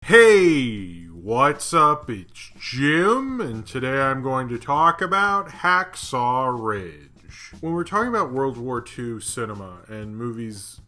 Hey, what's up? It's Jim, and today I'm going to talk about Hacksaw Ridge. When we're talking about World War II cinema and movies,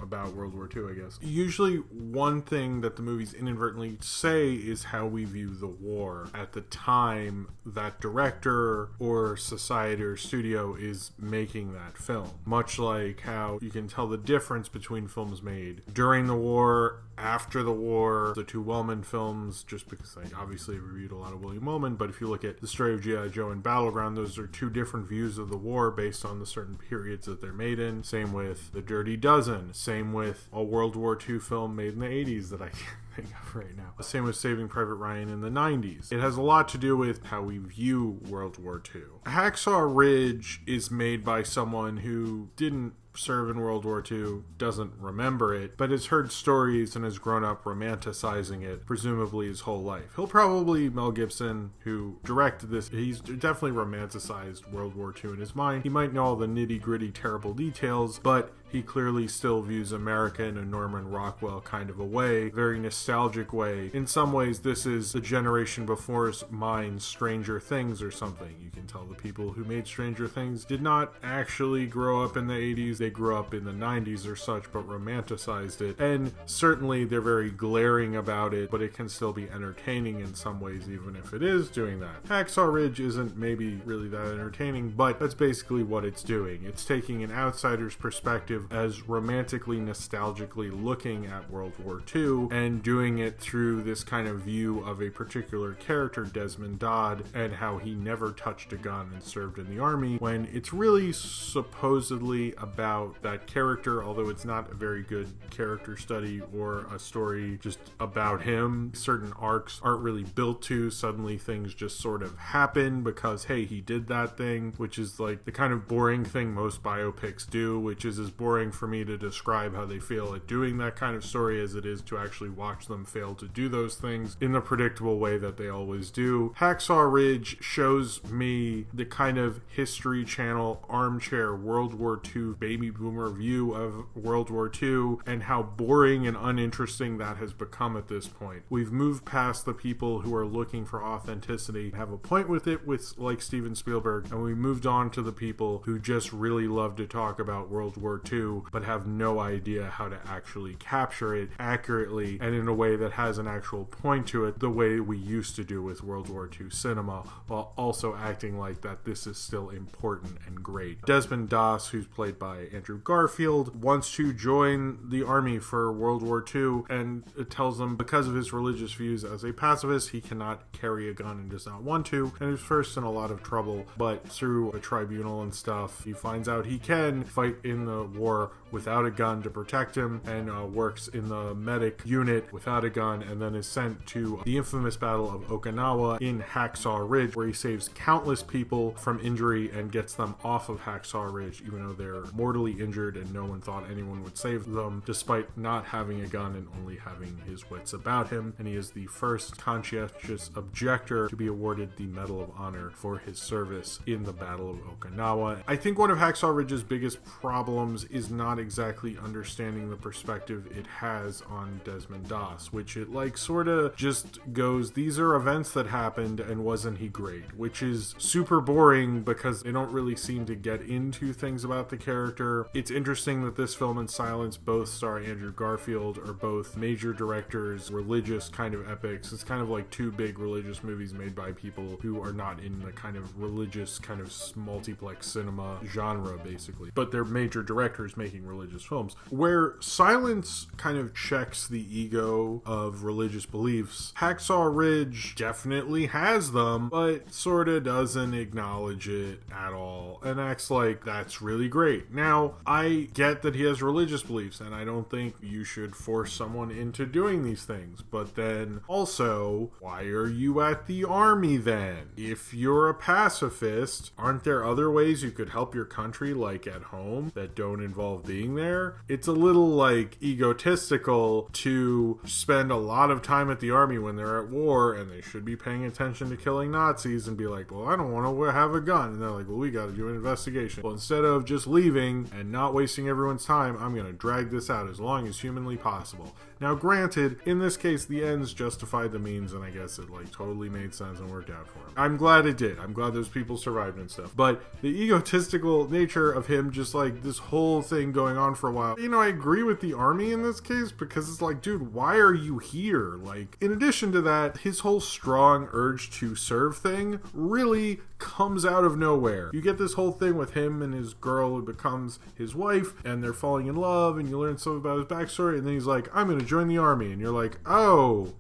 about World War II, I guess, usually one thing that the movies inadvertently say is how we view the war at the time that director or society or studio is making that film. Much like how you can tell the difference between films made during the war, after the war, the two Wellman films, just because I obviously reviewed a lot of William Wellman, but if you look at The Story of G.I. Joe and Battleground, those are two different views of the war based on the certain periods that they're made in. Same with The Dirty Dozen. Same with a World War II film made in the 80s that I can't think of right now. Same with Saving Private Ryan in the 90s. It has a lot to do with how we view World War II. Hacksaw Ridge is made by someone who didn't serve in World War II, doesn't remember it, but has heard stories and has grown up romanticizing it, presumably his whole life. Mel Gibson, who directed this, he's definitely romanticized World War II in his mind. He might know all the nitty-gritty terrible details, but he clearly still views America in a Norman Rockwell kind of a way, very nostalgic way. In some ways, this is the generation before's mind, Stranger Things or something. You can tell the people who made Stranger Things did not actually grow up in the 80s. They grew up in the 90s or such, but romanticized it. And certainly they're very glaring about it, but it can still be entertaining in some ways, even if it is doing that. Hacksaw Ridge isn't maybe really that entertaining, but that's basically what it's doing. It's taking an outsider's perspective as romantically, nostalgically looking at World War II and doing it through this kind of view of a particular character, Desmond Dodd, and how he never touched a gun and served in the army, when it's really supposedly about that character, although it's not a very good character study or a story just about him. Certain arcs aren't really built to. Suddenly things just sort of happen because, hey, he did that thing, which is like the kind of boring thing most biopics do, which is as boring for me to describe how they feel at doing that kind of story as it is to actually watch them fail to do those things in the predictable way that they always do. Hacksaw Ridge shows me the kind of History Channel armchair World War II baby boomer view of World War II and how boring and uninteresting that has become at this point. We've moved past the people who are looking for authenticity, have a point with it, with like Steven Spielberg, and we moved on to the people who just really love to talk about World War II but have no idea how to actually capture it accurately and in a way that has an actual point to it, the way we used to do with World War II cinema, while also acting like that this is still important and great. Desmond Doss, who's played by Andrew Garfield, wants to join the army for World War II, and it tells them because of his religious views as a pacifist, he cannot carry a gun and does not want to, and is first in a lot of trouble, but through a tribunal and stuff, he finds out he can fight in the war without a gun to protect him, and works in the medic unit without a gun, and then is sent to the infamous Battle of Okinawa in Hacksaw Ridge, where he saves countless people from injury and gets them off of Hacksaw Ridge, even though they're mortally injured and no one thought anyone would save them, despite not having a gun and only having his wits about him. And he is the first conscientious objector to be awarded the Medal of Honor for his service in the Battle of Okinawa. I think one of Hacksaw Ridge's biggest problems is not exactly understanding the perspective it has on Desmond Doss, which it sort of just goes, these are events that happened and wasn't he great, which is super boring because they don't really seem to get into things about the character. It's interesting that this film and Silence both star Andrew Garfield, are both major directors, religious kind of epics. It's kind of like two big religious movies made by people who are not in the kind of religious kind of multiplex cinema genre, basically, but they're major directors making religious films. Where Silence kind of checks the ego of religious beliefs, Hacksaw Ridge definitely has them, but sort of doesn't acknowledge it at all and acts like that's really great. Now, I get that he has religious beliefs, and I don't think you should force someone into doing these things, but then also, why are you at the army then? If you're a pacifist, aren't there other ways you could help your country, like at home, that don't involve being there? It's a little egotistical to spend a lot of time at the army when they're at war and they should be paying attention to killing Nazis and be like, well, I don't want to have a gun, and they're like, well, we got to do an investigation. Well, instead of just leaving and not wasting everyone's time, I'm going to drag this out as long as humanly possible. Now, granted, in this case, the ends justified the means, and I guess it like totally made sense and worked out for him. I'm glad it did. I'm glad those people survived and stuff. But the egotistical nature of him, just like this whole thing going on for a while, I agree with the army in this case, because it's like, dude, why are you here? Like, in addition to that, his whole strong urge to serve thing really comes out of nowhere. You get this whole thing with him and his girl who becomes his wife, and they're falling in love, and you learn something about his backstory, and then he's like, I'm gonna join the army, and you're like, oh,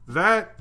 that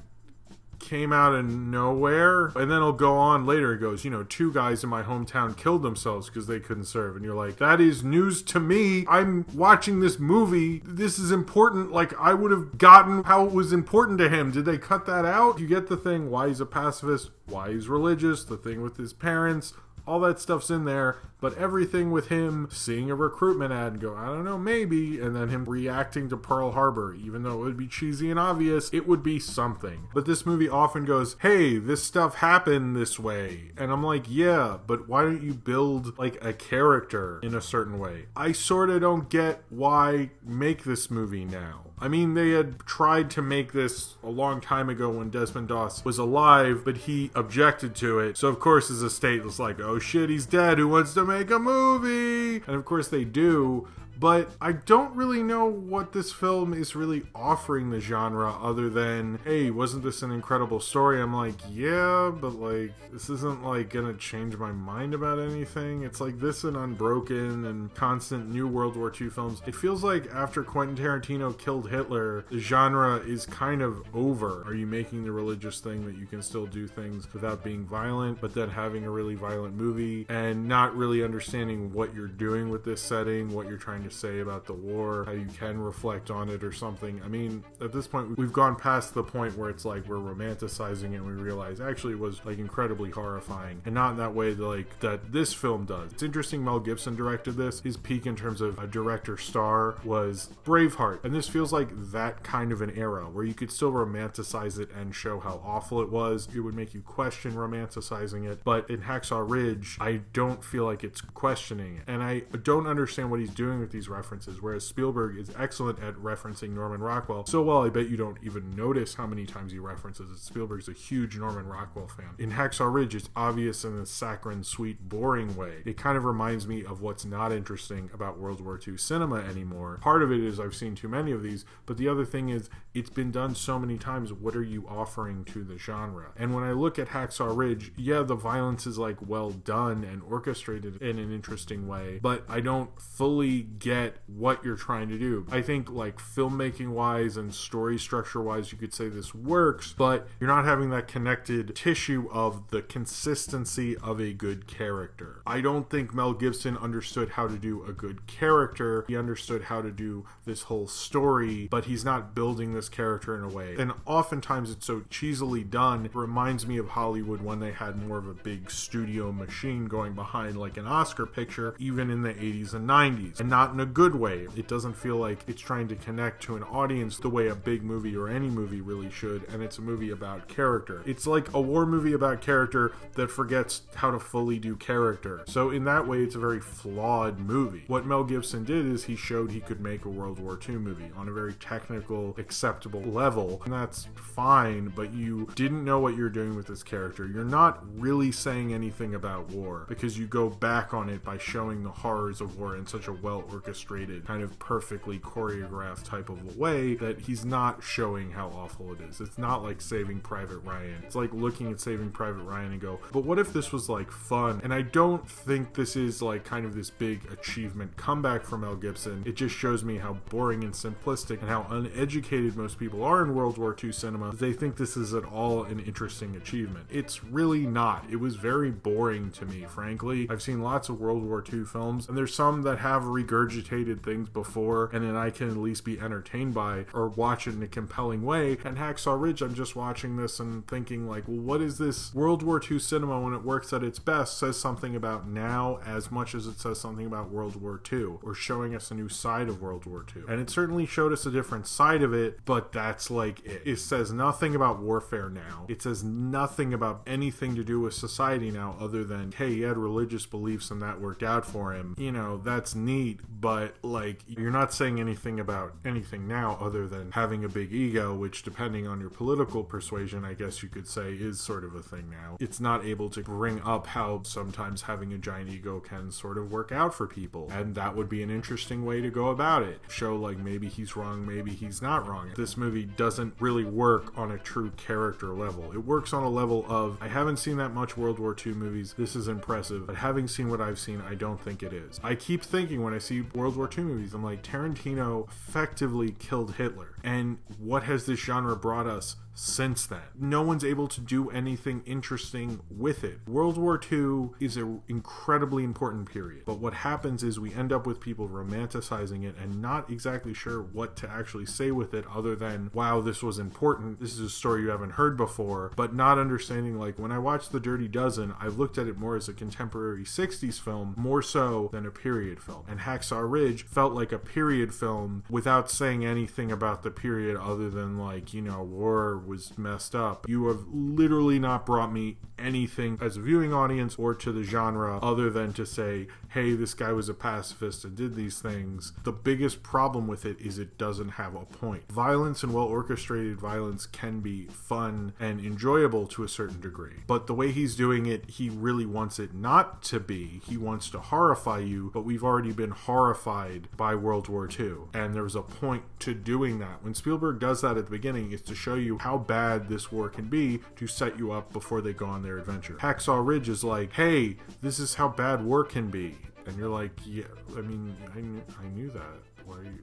came out of nowhere. And then it'll go on later, it goes, 2 guys in my hometown killed themselves because they couldn't serve, and you're like, that is news to me. I'm watching this movie, this is important. Like, I would have gotten how it was important to him. Did they cut that out? You get the thing, why he's a pacifist, why he's religious, the thing with his parents, all that stuff's in there, but everything with him seeing a recruitment ad and go, I don't know, maybe, and then him reacting to Pearl Harbor, even though it would be cheesy and obvious, it would be something. But this movie often goes, hey, this stuff happened this way. And I'm like, yeah, but why don't you build like a character in a certain way? I sort of don't get why make this movie now. I mean, they had tried to make this a long time ago when Desmond Doss was alive, but he objected to it. So, of course, his estate was like, oh shit, he's dead. Who wants to make a movie? And, of course, they do. But I don't really know what this film is really offering the genre other than, hey, wasn't this an incredible story? I'm like, yeah, but like, this isn't like gonna change my mind about anything. It's like this and Unbroken and constant new World War II films. It feels like after Quentin Tarantino killed Hitler, the genre is kind of over. Are you making the religious thing that you can still do things without being violent, but then having a really violent movie and not really understanding what you're doing with this setting, what you're trying to say about the war, how you can reflect on it or something. I mean, at this point, we've gone past the point where it's like we're romanticizing it and we realize actually it was like incredibly horrifying, and not in that way like that this film does. It's interesting Mel Gibson directed this. His peak in terms of a director star was Braveheart, and this feels like that kind of an era where you could still romanticize it and show how awful it was. It would make you question romanticizing it, but in Hacksaw Ridge, I don't feel like it's questioning it, and I don't understand what he's doing with these references, whereas Spielberg is excellent at referencing Norman Rockwell so well I bet you don't even notice how many times he references it. Spielberg's a huge Norman Rockwell fan. In Hacksaw Ridge, it's obvious in a saccharine, sweet, boring way. It kind of reminds me of what's not interesting about World War II cinema anymore. Part of it is I've seen too many of these, but the other thing is it's been done so many times. What are you offering to the genre? And when I look at Hacksaw Ridge, yeah, the violence is like well done and orchestrated in an interesting way, but I don't fully get what you're trying to do. I think like filmmaking wise and story structure wise, you could say this works, but you're not having that connected tissue of the consistency of a good character. I don't think Mel Gibson understood how to do a good character. He understood how to do this whole story, but he's not building this character in a way. And oftentimes it's so cheesily done. It reminds me of Hollywood when they had more of a big studio machine going behind like an Oscar picture, even in the 80s and 90s, and not in a good way. It doesn't feel like it's trying to connect to an audience the way a big movie or any movie really should, and it's a movie about character. It's like a war movie about character that forgets how to fully do character. So in that way, it's a very flawed movie. What Mel Gibson did is he showed he could make a World War II movie on a very technical, acceptable level, and that's fine, but you didn't know what you're doing with this character. You're not really saying anything about war because you go back on it by showing the horrors of war in such a well-orchestrated, kind of perfectly choreographed type of a way that he's not showing how awful it is. It's not like Saving Private Ryan. It's like looking at Saving Private Ryan and go, but what if this was like fun? And I don't think this is like kind of this big achievement comeback from Mel Gibson. It just shows me how boring and simplistic and how uneducated most people are in World War II cinema. They think this is at all an interesting achievement. It's really not. It was very boring to me, frankly. I've seen lots of World War II films, and there's some that have regurgitated things before, and then I can at least be entertained by or watch it in a compelling way. And Hacksaw Ridge, I'm just watching this and thinking like, well, what is this? World War II cinema, when it works at its best, says something about now as much as it says something about World War II, or showing us a new side of World War II. And it certainly showed us a different side of it, but that's like it. It says nothing about warfare now. It says nothing about anything to do with society now other than, hey, he had religious beliefs and that worked out for him. You know, that's neat, but like you're not saying anything about anything now other than having a big ego, which depending on your political persuasion, I guess you could say is sort of a thing now. It's not able to bring up how sometimes having a giant ego can sort of work out for people, and that would be an interesting way to go about it. Show like maybe he's wrong, maybe he's not wrong. This movie doesn't really work on a true character level. It works on a level of, I haven't seen that much World War II movies, this is impressive, but having seen what I've seen, I don't think it is. I keep thinking when I see World War II movies, I'm like, Tarantino effectively killed Hitler, and what has this genre brought us since then? No one's able to do anything interesting with it. World War II is an incredibly important period, but what happens is we end up with people romanticizing it and not exactly sure what to actually say with it other than, wow, this was important, this is a story you haven't heard before, but not understanding, like when I watched The Dirty Dozen, I looked at it more as a contemporary 60s film, more so than a period film. And Hacksaw Ridge felt like a period film without saying anything about the period other than like, you know, war was messed up. You have literally not brought me anything as a viewing audience or to the genre other than to say, hey, this guy was a pacifist and did these things. The biggest problem with it is it doesn't have a point. Violence and well-orchestrated violence can be fun and enjoyable to a certain degree, but the way he's doing it, he really wants it not to be. He wants to horrify you, but we've already been horrified by World War II, and there's a point to doing that. When Spielberg does that at the beginning, it's to show you how bad this war can be to set you up before they go on their adventure. Hacksaw Ridge is like, hey, this is how bad war can be. And you're like, yeah, I mean, I knew that. Why are you...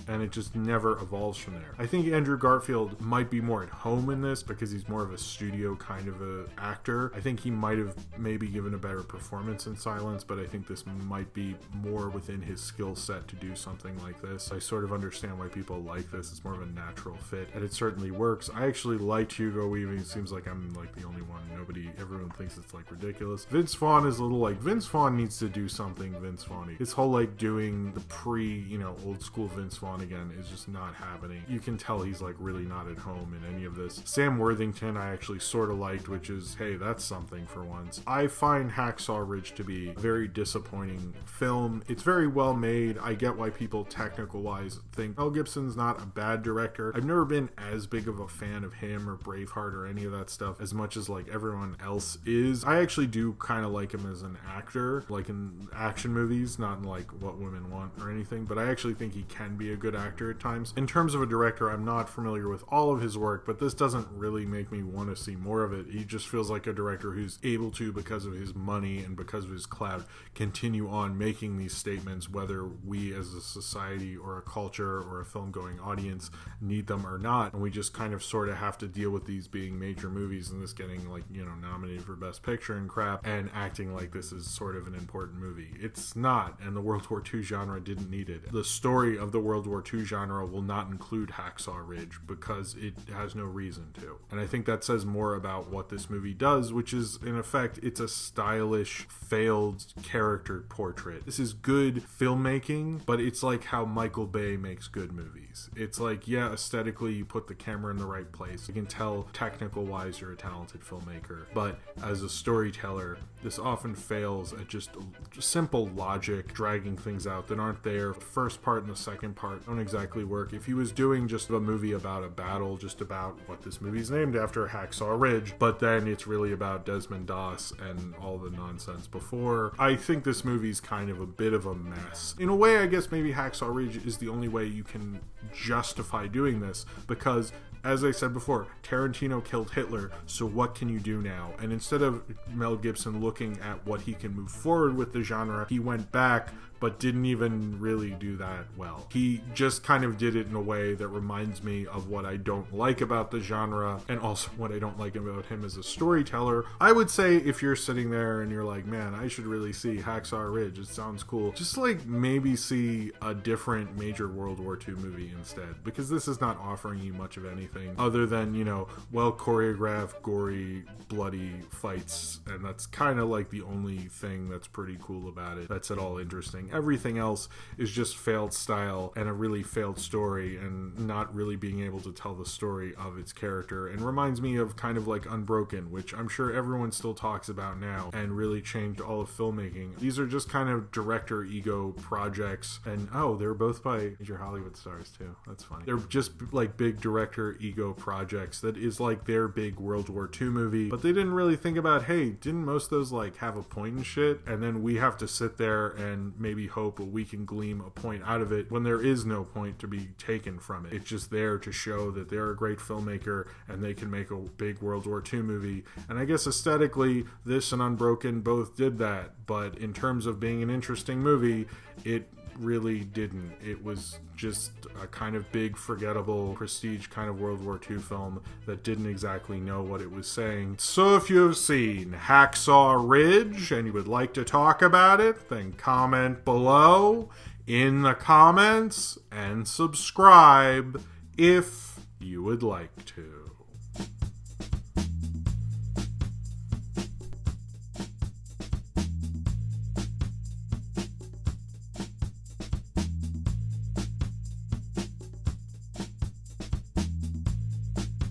And it just never evolves from there. I think Andrew Garfield might be more at home in this because he's more of a studio kind of a actor. I think he might have maybe given a better performance in Silence, but I think this might be more within his skill set to do something like this. I sort of understand why people like this. It's more of a natural fit, and it certainly works. I actually liked Hugo Weaving. It seems like I'm like the only one. Everyone thinks it's like ridiculous. Vince Vaughn is a little like, Vince Vaughn needs to do something Vince Vaughn-y. His whole like doing the old school Vince Vaughn again is just not happening. You can tell he's like really not at home in any of this. Sam Worthington I actually sort of liked, which is, hey, that's something for once. I find Hacksaw Ridge to be a very disappointing film. It's very well made. I get why people technical wise think Mel Gibson's not a bad director. I've never been as big of a fan of him or Braveheart or any of that stuff as much as like everyone else is. I actually do kind of like him as an actor, like in action movies, not in like What Women Want or anything, but I actually think he can be a good actor at times. In terms of a director, I'm not familiar with all of his work, but this doesn't really make me want to see more of it. He just feels like a director who's able to, because of his money and because of his clout, continue on making these statements, whether we as a society or a culture or a film-going audience need them or not. And we just kind of sort of have to deal with these being major movies and this getting like, nominated for Best Picture and crap, and acting like this is sort of an important movie. It's not, and the World War II genre didn't need it. The story of the World War II genre will not include Hacksaw Ridge because it has no reason to. And I think that says more about what this movie does, which is, in effect, it's a stylish, failed character portrait. This is good filmmaking, but it's like how Michael Bay makes good movies. It's like, yeah, aesthetically, you put the camera in the right place. You can tell technical-wise you're a talented filmmaker, but as a storyteller, this often fails at just simple logic, dragging things out that aren't there. The first part and the second part don't exactly work. If he was doing just a movie about a battle, just about what this movie's named after, Hacksaw Ridge, but then it's really about Desmond Doss and all the nonsense before, I think this movie's kind of a bit of a mess. In a way, I guess maybe Hacksaw Ridge is the only way you can justify doing this, because as I said before, Tarantino killed Hitler, so what can you do now? And instead of Mel Gibson looking at what he can move forward with the genre, he went back, but didn't even really do that well. He just kind of did it in a way that reminds me of what I don't like about the genre, and also what I don't like about him as a storyteller. I would say if you're sitting there and you're like, man, I should really see Hacksaw Ridge, it sounds cool, just like maybe see a different major World War II movie instead, because this is not offering you much of anything other than, well choreographed, gory, bloody fights, and that's kind of like the only thing that's pretty cool about it that's at all interesting. Everything else is just failed style and a really failed story and not really being able to tell the story of its character, and reminds me of kind of like Unbroken, which I'm sure everyone still talks about now and really changed all of filmmaking. These are just kind of director ego projects, and they're both by major Hollywood stars too. That's funny. They're just like big director ego projects that is like their big World War II movie, but they didn't really think about, hey, didn't most of those like have a point and shit, and then we have to sit there and maybe hope we can glean a point out of it when there is no point to be taken from it. It's just there to show that they're a great filmmaker and they can make a big World War II movie. And I guess aesthetically, this and Unbroken both did that, but in terms of being an interesting movie, it really didn't. It was just a kind of big, forgettable, prestige kind of World War II film that didn't exactly know what it was saying. So if you have seen Hacksaw Ridge and you would like to talk about it, then comment below in the comments and subscribe if you would like to.